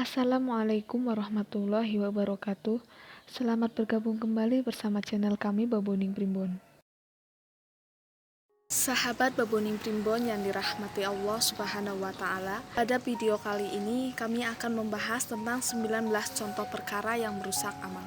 Assalamualaikum warahmatullahi wabarakatuh. Selamat bergabung kembali bersama channel kami Baboning Primbon. Sahabat Baboning Primbon yang dirahmati Allah Subhanahu wa taala, pada video kali ini kami akan membahas tentang 19 contoh perkara yang merusak amal.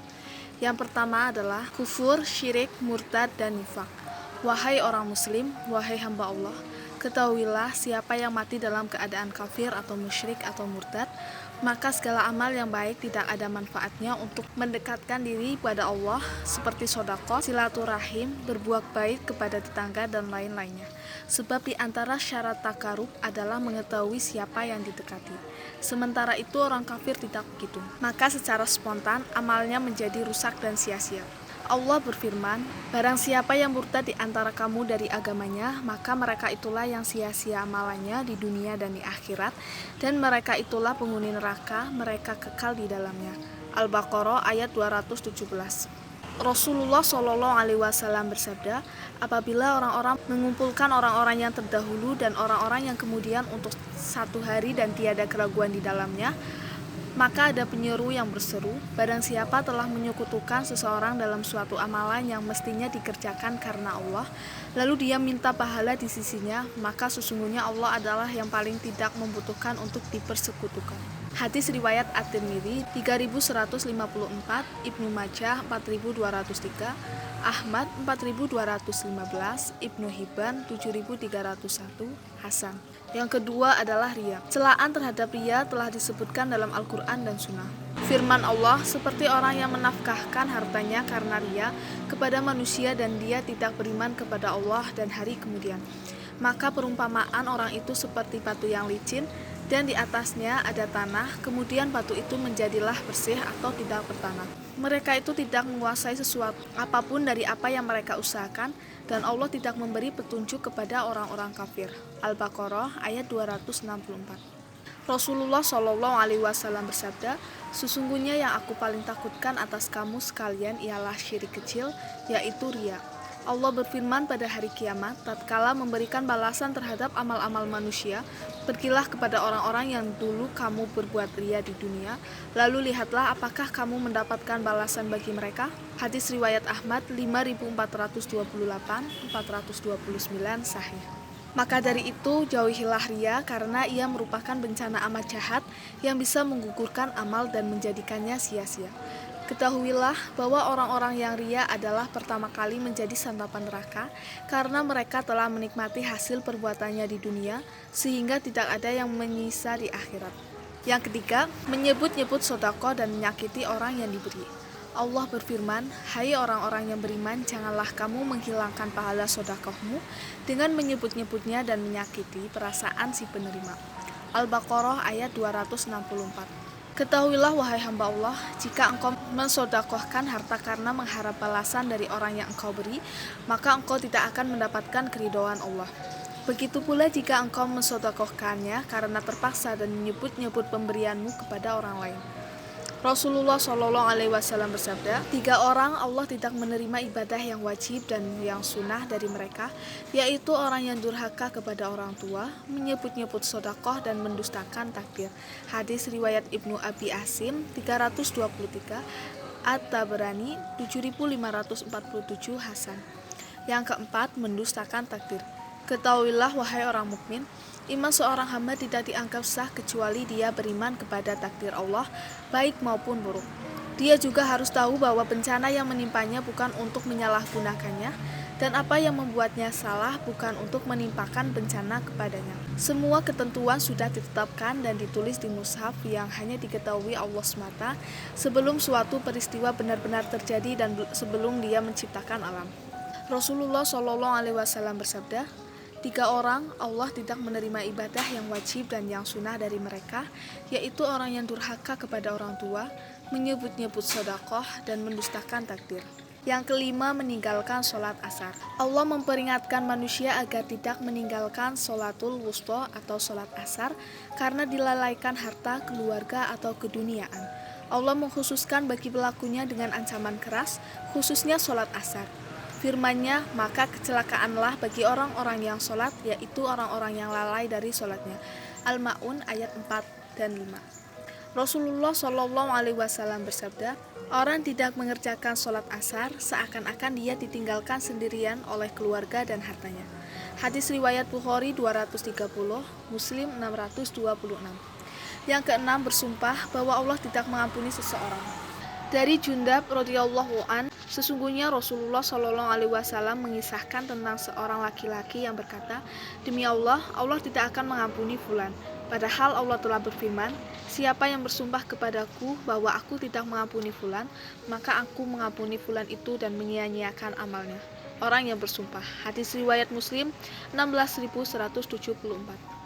Yang pertama adalah kufur, syirik, murtad, dan nifak. Wahai orang muslim, wahai hamba Allah, ketahuilah siapa yang mati dalam keadaan kafir atau musyrik atau murtad, maka segala amal yang baik tidak ada manfaatnya untuk mendekatkan diri pada Allah, seperti sedekah, silaturahim, berbuat baik kepada tetangga, dan lain-lainnya. Sebab di antara syarat takarub adalah mengetahui siapa yang didekati. Sementara itu orang kafir tidak begitu. Maka secara spontan amalnya menjadi rusak dan sia-sia. Allah berfirman, barang siapa yang murtad di antara kamu dari agamanya, maka mereka itulah yang sia-sia amalannya di dunia dan di akhirat, dan mereka itulah penghuni neraka, mereka kekal di dalamnya. Al-Baqarah ayat 217. Rasulullah Shallallahu Alaihi Wasallam bersabda, apabila orang-orang mengumpulkan orang-orang yang terdahulu dan orang-orang yang kemudian untuk satu hari dan tiada keraguan di dalamnya, maka ada penyeru yang berseru, barang siapa telah menyekutukan seseorang dalam suatu amalan yang mestinya dikerjakan karena Allah, lalu dia minta pahala di sisinya, maka sesungguhnya Allah adalah yang paling tidak membutuhkan untuk dipersekutukan. Hadis riwayat At-Tirmidzi 3154, Ibnu Majah 4203, Ahmad 4215, Ibnu Hibban 7301, Hasan. Yang kedua adalah riya. Celaan terhadap riya telah disebutkan dalam Al-Quran dan Sunnah. Firman Allah, seperti orang yang menafkahkan hartanya karena riya kepada manusia dan dia tidak beriman kepada Allah dan hari kemudian. Maka perumpamaan orang itu seperti batu yang licin dan di atasnya ada tanah, kemudian batu itu menjadilah bersih atau tidak bertanah. Mereka itu tidak menguasai sesuatu apapun dari apa yang mereka usahakan, dan Allah tidak memberi petunjuk kepada orang-orang kafir. Al-Baqarah ayat 264. Rasulullah Shallallahu Alaihi Wasallam bersabda, sesungguhnya yang aku paling takutkan atas kamu sekalian ialah syirik kecil, yaitu riya. Allah berfirman pada hari kiamat, tatkala memberikan balasan terhadap amal-amal manusia, pergilah kepada orang-orang yang dulu kamu berbuat riya di dunia, lalu lihatlah apakah kamu mendapatkan balasan bagi mereka. Hadis riwayat Ahmad 5428, 429 sahih. Maka dari itu jauhilah riya karena ia merupakan bencana amat jahat yang bisa menggugurkan amal dan menjadikannya sia-sia. Ketahuilah bahwa orang-orang yang riya adalah pertama kali menjadi santapan neraka karena mereka telah menikmati hasil perbuatannya di dunia sehingga tidak ada yang menyisa di akhirat. Yang ketiga, menyebut-nyebut sedekah dan menyakiti orang yang diberi. Allah berfirman, hai orang-orang yang beriman, janganlah kamu menghilangkan pahala sedekahmu dengan menyebut-nyebutnya dan menyakiti perasaan si penerima. Al-Baqarah ayat 264. Ketahuilah wahai hamba Allah, jika engkau mensedekahkan harta karena mengharap balasan dari orang yang engkau beri, maka engkau tidak akan mendapatkan keridhaan Allah. Begitu pula jika engkau mensedekahkannya karena terpaksa dan menyebut-nyebut pemberianmu kepada orang lain. Rasulullah Shallallahu Alaihi Wasallam bersabda, 3 orang Allah tidak menerima ibadah yang wajib dan yang sunnah dari mereka, yaitu orang yang durhaka kepada orang tua, menyebut-nyebut sedekah dan mendustakan takdir. Hadis riwayat Ibnu Abi Asim 323, At-Tabrani 7547, Hasan. Yang keempat, mendustakan takdir. Ketahuilah wahai orang mukmin, iman seorang hamba tidak dianggap sah kecuali dia beriman kepada takdir Allah, baik maupun buruk. Dia juga harus tahu bahwa bencana yang menimpanya bukan untuk menyalahgunakannya, dan apa yang membuatnya salah bukan untuk menimpakan bencana kepadanya. Semua ketentuan sudah ditetapkan dan ditulis di mushaf yang hanya diketahui Allah semata sebelum suatu peristiwa benar-benar terjadi dan sebelum dia menciptakan alam. Rasulullah Shallallahu Alaihi Wasallam bersabda, 3 orang Allah tidak menerima ibadah yang wajib dan yang sunnah dari mereka, yaitu orang yang durhaka kepada orang tua, menyebut-nyebut sedekah, dan mendustakan takdir. Yang kelima, meninggalkan sholat asar. Allah memperingatkan manusia agar tidak meninggalkan sholatul wusta atau sholat asar karena dilalaikan harta, keluarga, atau keduniaan. Allah mengkhususkan bagi pelakunya dengan ancaman keras, khususnya sholat asar. Firman-Nya, maka kecelakaanlah bagi orang-orang yang sholat, yaitu orang-orang yang lalai dari sholatnya. Al-Ma'un ayat 4 dan 5. Rasulullah Shallallahu Alaihi Wasallam bersabda, orang tidak mengerjakan sholat asar seakan-akan dia ditinggalkan sendirian oleh keluarga dan hartanya. Hadis riwayat Bukhari 230, Muslim 626. Yang keenam, bersumpah bahwa Allah tidak mengampuni seseorang. Dari Jundab radhiyallahu an, sesungguhnya Rasulullah Shallallahu Alaihi Wasallam mengisahkan tentang seorang laki-laki yang berkata, demi Allah, Allah tidak akan mengampuni fulan. Padahal Allah telah berfirman, siapa yang bersumpah kepadaku bahwa aku tidak mengampuni fulan, maka aku mengampuni fulan itu dan menyia-nyiakan amalnya. Orang yang bersumpah. Hadis riwayat Muslim 16174.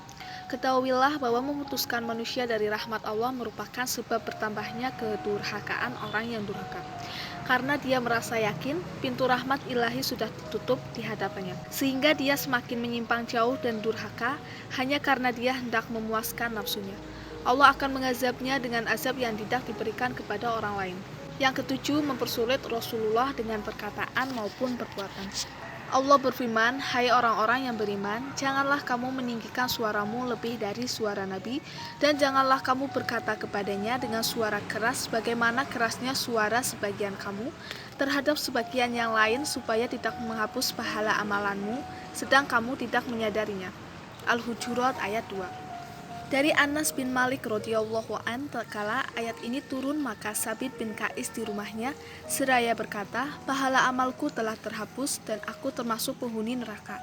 Ketahuilah bahwa memutuskan manusia dari rahmat Allah merupakan sebab bertambahnya kedurhakaan orang yang durhaka. Karena dia merasa yakin pintu rahmat ilahi sudah ditutup di hadapannya, sehingga dia semakin menyimpang jauh dan durhaka hanya karena dia hendak memuaskan nafsunya. Allah akan mengazabnya dengan azab yang tidak diberikan kepada orang lain. Yang ketujuh, mempersulit Rasulullah dengan perkataan maupun perbuatan. Allah berfirman, hai orang-orang yang beriman, janganlah kamu meninggikan suaramu lebih dari suara Nabi, dan janganlah kamu berkata kepadanya dengan suara keras, bagaimana kerasnya suara sebagian kamu terhadap sebagian yang lain, supaya tidak menghapus pahala amalanmu, sedang kamu tidak menyadarinya. Al-Hujurat ayat 2. Dari Anas bin Malik radhiyallahu an, tatkala ayat ini turun, maka Sabit bin Qais di rumahnya seraya berkata, pahala amalku telah terhapus dan aku termasuk penghuni neraka.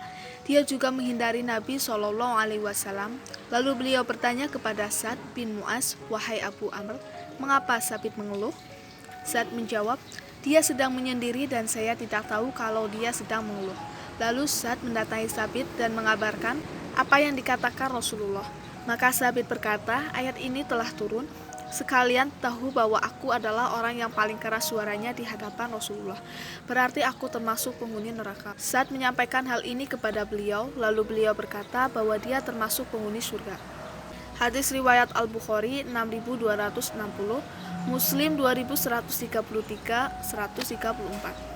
Dia juga menghindari Nabi Shallallahu Alaihi Wasallam. Lalu beliau bertanya kepada Sa'd bin Mu'az, wahai Abu Amr, mengapa Sabit mengeluh? Sa'd menjawab, dia sedang menyendiri dan saya tidak tahu kalau dia sedang mengeluh. Lalu Sa'd mendatangi Sabit dan mengabarkan apa yang dikatakan Rasulullah. Maka Sabit berkata, ayat ini telah turun, sekalian tahu bahwa aku adalah orang yang paling keras suaranya di hadapan Rasulullah. Berarti aku termasuk penghuni neraka. Sa'd menyampaikan hal ini kepada beliau, lalu beliau berkata bahwa dia termasuk penghuni surga. Hadis riwayat Al-Bukhari 6260, Muslim 2133, 134.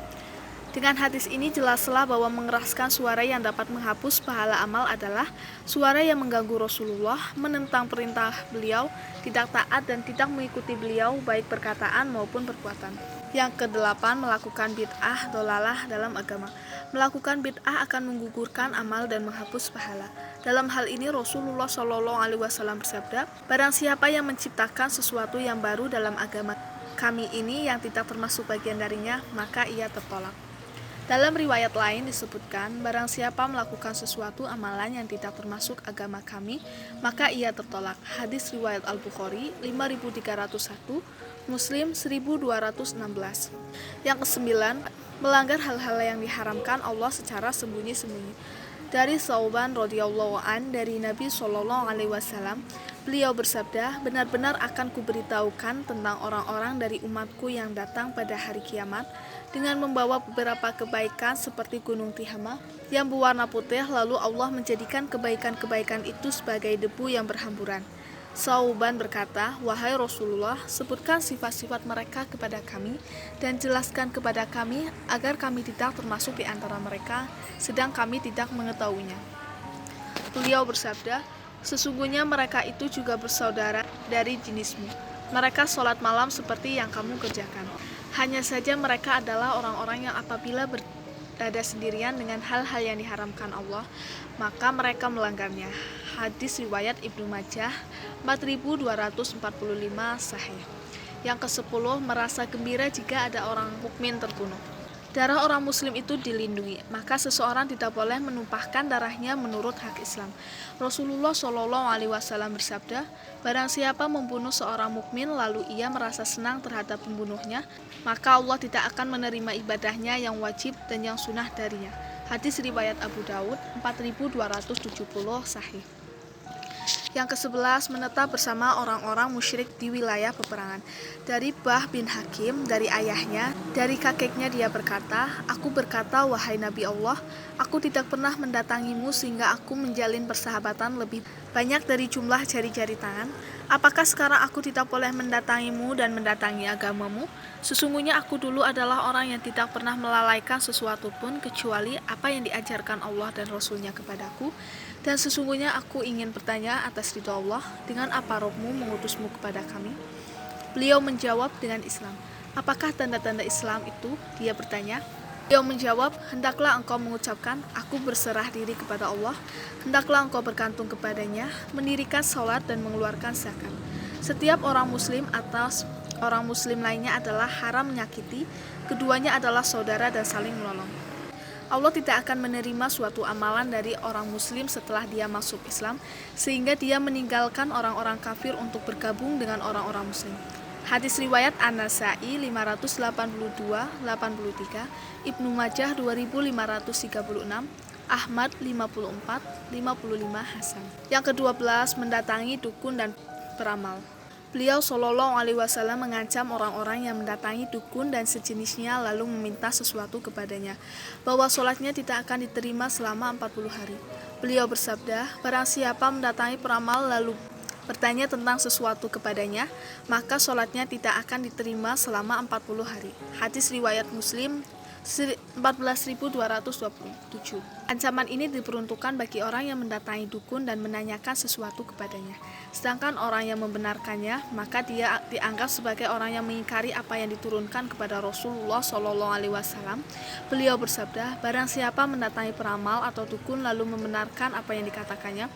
Dengan hadis ini jelaslah bahwa mengeraskan suara yang dapat menghapus pahala amal adalah suara yang mengganggu Rasulullah, menentang perintah beliau, tidak taat dan tidak mengikuti beliau baik perkataan maupun perbuatan. Yang kedelapan, melakukan bid'ah dolalah dalam agama. Melakukan bid'ah akan menggugurkan amal dan menghapus pahala. Dalam hal ini Rasulullah Shallallahu Alaihi Wasallam bersabda, barang siapa yang menciptakan sesuatu yang baru dalam agama kami ini yang tidak termasuk bagian darinya, maka ia tertolak. Dalam riwayat lain disebutkan, barang siapa melakukan sesuatu amalan yang tidak termasuk agama kami, maka ia tertolak. Hadis riwayat Al-Bukhari 5301, Muslim 1216. Yang kesembilan, melanggar hal-hal yang diharamkan Allah secara sembunyi-sembunyi. Dari Thauban radhiyallahu an, dari Nabi Shallallahu Alaihi Wasallam, beliau bersabda, benar-benar akan kuberitahukan tentang orang-orang dari umatku yang datang pada hari kiamat dengan membawa beberapa kebaikan seperti gunung Tihama yang berwarna putih, lalu Allah menjadikan kebaikan-kebaikan itu sebagai debu yang berhamburan. Thauban berkata, wahai Rasulullah, sebutkan sifat-sifat mereka kepada kami dan jelaskan kepada kami agar kami tidak termasuk di antara mereka, sedang kami tidak mengetahuinya. Beliau bersabda, sesungguhnya mereka itu juga bersaudara dari jenismu. Mereka sholat malam seperti yang kamu kerjakan. Hanya saja mereka adalah orang-orang yang apabila berada sendirian dengan hal-hal yang diharamkan Allah, maka mereka melanggarnya. Hadis riwayat Ibnu Majah 4245 sahih. Yang ke-10, merasa gembira jika ada orang mukmin terbunuh. Darah orang muslim itu dilindungi, maka seseorang tidak boleh menumpahkan darahnya menurut hak Islam. Rasulullah Shallallahu Alaihi Wasallam bersabda, barang siapa membunuh seorang mukmin lalu ia merasa senang terhadap pembunuhnya, maka Allah tidak akan menerima ibadahnya yang wajib dan yang sunnah darinya. Hadis riwayat Abu Daud 4270 sahih. Yang ke-11, menetap bersama orang-orang musyrik di wilayah peperangan. Dari Bah bin Hakim, dari ayahnya, dari kakeknya dia berkata, aku berkata, wahai Nabi Allah, aku tidak pernah mendatangimu sehingga aku menjalin persahabatan lebih banyak dari jumlah jari-jari tangan. Apakah sekarang aku tidak boleh mendatangimu dan mendatangi agamamu? Sesungguhnya aku dulu adalah orang yang tidak pernah melalaikan sesuatu pun kecuali apa yang diajarkan Allah dan Rasulnya kepadaku. Dan sesungguhnya aku ingin bertanya atas ridho Allah, dengan apa Robmu mengutusmu kepada kami? Beliau menjawab dengan Islam. Apakah tanda-tanda Islam itu? Dia bertanya. Beliau menjawab, hendaklah engkau mengucapkan, aku berserah diri kepada Allah, hendaklah engkau bergantung kepadanya, mendirikan sholat dan mengeluarkan zakat. Setiap orang muslim atau orang muslim lainnya adalah haram menyakiti, keduanya adalah saudara dan saling menolong. Allah tidak akan menerima suatu amalan dari orang muslim setelah dia masuk Islam, sehingga dia meninggalkan orang-orang kafir untuk bergabung dengan orang-orang muslim. Hadis riwayat An-Nasa'i 582-83, Ibnu Majah 2536, Ahmad 54-55 Hasan. Yang ke-12, mendatangi dukun dan peramal. Beliau Shallallahu Alaihi Wasallam mengancam orang-orang yang mendatangi dukun dan sejenisnya lalu meminta sesuatu kepadanya, bahwa sholatnya tidak akan diterima selama 40 hari. Beliau bersabda, barang siapa mendatangi peramal lalu bertanya tentang sesuatu kepadanya, maka sholatnya tidak akan diterima selama 40 hari. Hadis riwayat Muslim 14.227. Ancaman ini diperuntukkan bagi orang yang mendatangi dukun dan menanyakan sesuatu kepadanya. Sedangkan orang yang membenarkannya, maka dia dianggap sebagai orang yang mengingkari apa yang diturunkan kepada Rasulullah SAW. Beliau bersabda, barang siapa mendatangi peramal atau dukun lalu membenarkan apa yang dikatakannya,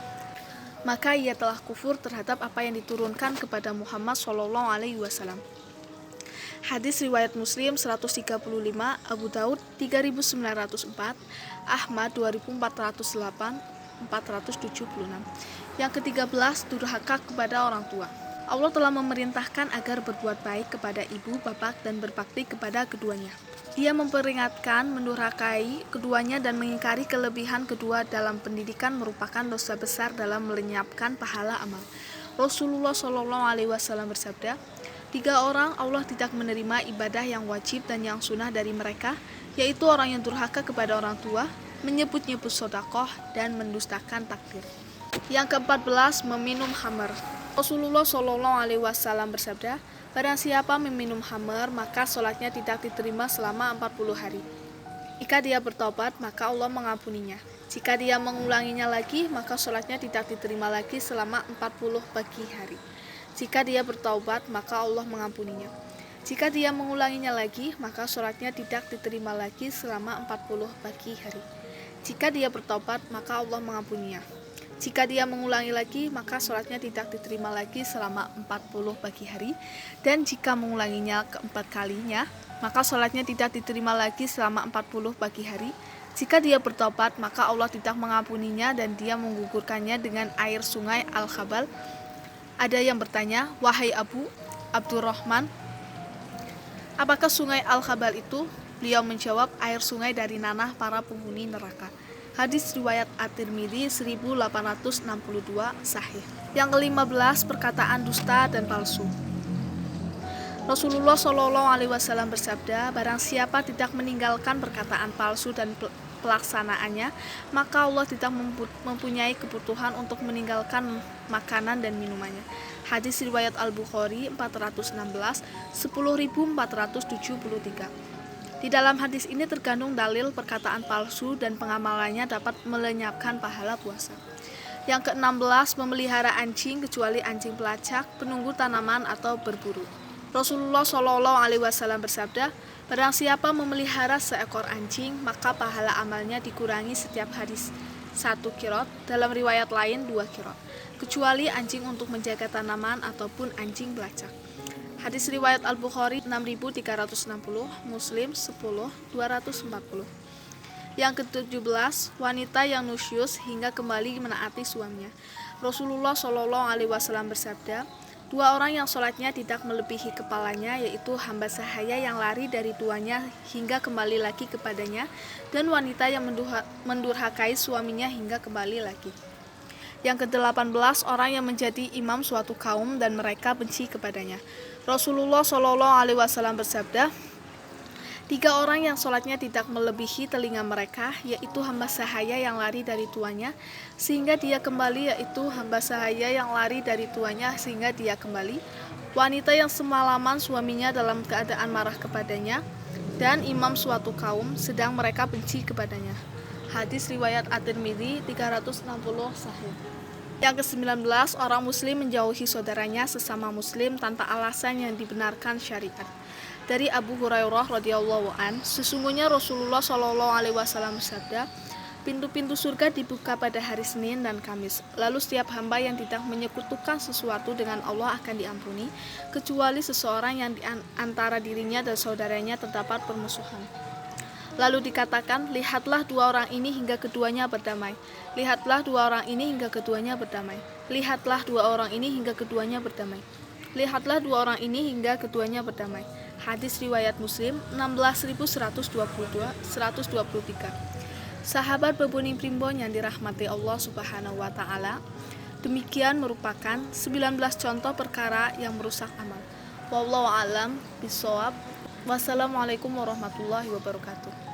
maka ia telah kufur terhadap apa yang diturunkan kepada Muhammad SAW. Hadis riwayat Muslim 135, Abu Daud 3904, Ahmad 2408, 476. Yang ke-13, durhaka kepada orang tua. Allah telah memerintahkan agar berbuat baik kepada ibu, bapak, dan berbakti kepada keduanya. Dia memperingatkan mendurhakai keduanya dan mengingkari kelebihan kedua dalam pendidikan merupakan dosa besar dalam melenyapkan pahala amal. Rasulullah SAW bersabda, 3 orang Allah tidak menerima ibadah yang wajib dan yang sunnah dari mereka, yaitu orang yang durhaka kepada orang tua, menyebut-nyebut sedekah, dan mendustakan takdir. Yang ke-14, meminum khamar. Rasulullah SAW bersabda, barang siapa meminum khamar, maka sholatnya tidak diterima selama 40 hari. Jika dia bertobat, maka Allah mengampuninya. Jika dia mengulanginya lagi, maka sholatnya tidak diterima lagi selama 40 pagi hari. Jika dia bertaubat, maka Allah mengampuninya. Jika dia mengulanginya lagi, maka sholatnya tidak diterima lagi selama 40 pagi hari. Jika dia bertobat, maka Allah mengampuninya. Jika dia mengulangi lagi, maka sholatnya tidak diterima lagi selama 40 pagi hari. Dan jika mengulanginya keempat kalinya, maka sholatnya tidak diterima lagi selama 40 pagi hari. Jika dia bertobat, maka Allah tidak mengampuninya dan dia menggugurkannya dengan air sungai Al-Khabal. Ada yang bertanya, wahai Abu Abdurrahman, apakah sungai Al-Khabal itu? Beliau menjawab, air sungai dari nanah para penghuni neraka. Hadis riwayat At-Tirmidzi 1862 sahih. Yang ke-15, perkataan dusta dan palsu. Rasulullah SAW bersabda, barang siapa tidak meninggalkan perkataan palsu dan pelaksanaannya, maka Allah tidak mempunyai kebutuhan untuk meninggalkan makanan dan minumannya. Hadis riwayat Al-Bukhari 416, 10.473. Di dalam hadis ini terkandung dalil perkataan palsu dan pengamalannya dapat melenyapkan pahala puasa. Yang ke-16, memelihara anjing kecuali anjing pelacak, penunggu tanaman atau berburu. Rasulullah SAW bersabda, barang siapa memelihara seekor anjing, maka pahala amalnya dikurangi setiap hari 1 kirot, dalam riwayat lain 2 kirot, kecuali anjing untuk menjaga tanaman ataupun anjing pelacak. Hadis riwayat Al-Bukhari 6360, Muslim 10.240. Yang ke-17, wanita yang nusyus hingga kembali menaati suaminya. Rasulullah SAW bersabda, 2 orang yang sholatnya tidak melebihi kepalanya, yaitu hamba sahaya yang lari dari tuannya hingga kembali lagi kepadanya, dan wanita yang mendurhakai suaminya hingga kembali lagi. Yang ke-18, orang yang menjadi imam suatu kaum dan mereka benci kepadanya. Rasulullah SAW bersabda, 3 orang yang sholatnya tidak melebihi telinga mereka, yaitu hamba sahaya yang lari dari tuannya, sehingga dia kembali, yaitu hamba sahaya yang lari dari tuannya, sehingga dia kembali, wanita yang semalaman suaminya dalam keadaan marah kepadanya, dan imam suatu kaum, sedang mereka benci kepadanya. Hadis riwayat At-Tirmidzi 360 sahih. Yang ke-19, orang muslim menjauhi saudaranya sesama muslim tanpa alasan yang dibenarkan syariat. Dari Abu Hurairah radhiyallahu an, sesungguhnya Rasulullah shallallahu alaihi wasallam bersabda, pintu-pintu surga dibuka pada hari Senin dan Kamis. Lalu setiap hamba yang tidak menyekutukan sesuatu dengan Allah akan diampuni, kecuali seseorang yang di antara dirinya dan saudaranya terdapat permusuhan. Lalu dikatakan, lihatlah 2 orang ini hingga keduanya berdamai. Lihatlah 2 orang ini hingga keduanya berdamai. Lihatlah 2 orang ini hingga keduanya berdamai. Lihatlah 2 orang ini hingga keduanya berdamai. Hadis riwayat Muslim 16.123. Sahabat Bebuni Primbon yang dirahmati Allah Subhanahu wa taala, demikian merupakan 19 contoh perkara yang merusak amal. Wallahu a'lam bishawab. Wassalamualaikum warahmatullahi wabarakatuh.